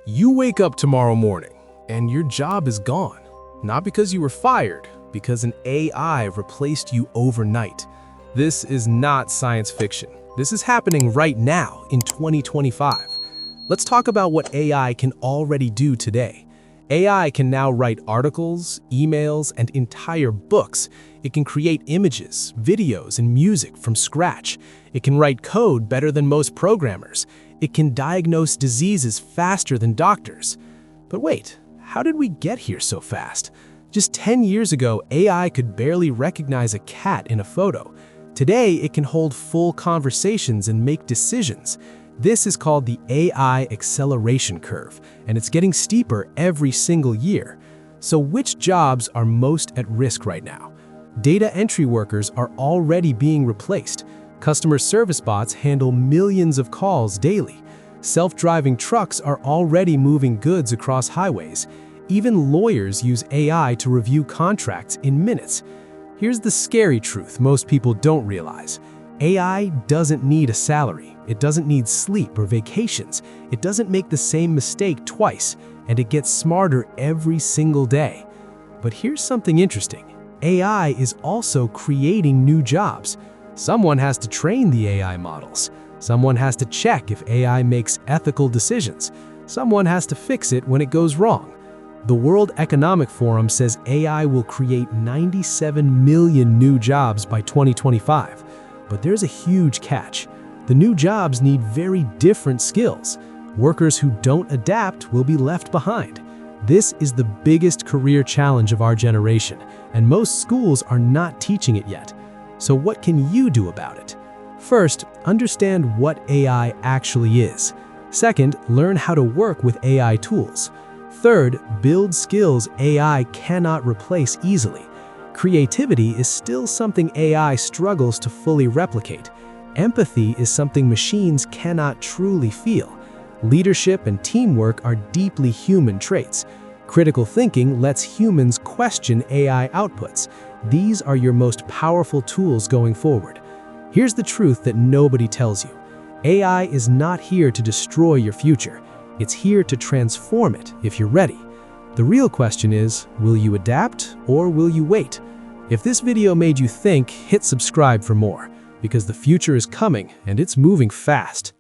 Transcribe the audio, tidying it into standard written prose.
You wake up tomorrow morning and your job is gone. Not because you were fired, because an AI replaced you overnight. This is not science fiction. This is happening right now in 2025. Let's talk about what AI can already do today. AI can now write articles, emails, and entire books. It can create images, videos, and music from scratch. It can write code better than most programmers. It can diagnose diseases faster than doctors. But wait, how did we get here so fast? Just 10 years ago, AI could barely recognize a cat in a photo. Today, it can hold full conversations and make decisions. This is called the AI acceleration curve, and it's getting steeper every single year. So which jobs are most at risk right now? Data entry workers are already being replaced. Customer service bots handle millions of calls daily. Self-driving trucks are already moving goods across highways. Even lawyers use AI to review contracts in minutes. Here's the scary truth most people don't realize. AI doesn't need a salary. It doesn't need sleep or vacations. It doesn't make the same mistake twice, and it gets smarter every single day. But here's something interesting. AI is also creating new jobs. Someone has to train the AI models. Someone has to check if AI makes ethical decisions. Someone has to fix it when it goes wrong. The World Economic Forum says AI will create 97 million new jobs by 2025. But there's a huge catch. The new jobs need very different skills. Workers who don't adapt will be left behind. This is the biggest career challenge of our generation, and most schools are not teaching it yet. So what can you do about it? First, understand what AI actually is. Second, learn how to work with AI tools. Third, build skills AI cannot replace easily. Creativity is still something AI struggles to fully replicate. Empathy is something machines cannot truly feel. Leadership and teamwork are deeply human traits. Critical thinking lets humans question AI outputs. These are your most powerful tools going forward. Here's the truth that nobody tells you. AI is not here to destroy your future. It's here to transform it if you're ready. The real question is, will you adapt or will you wait? If this video made you think, hit subscribe for more, because the future is coming and it's moving fast.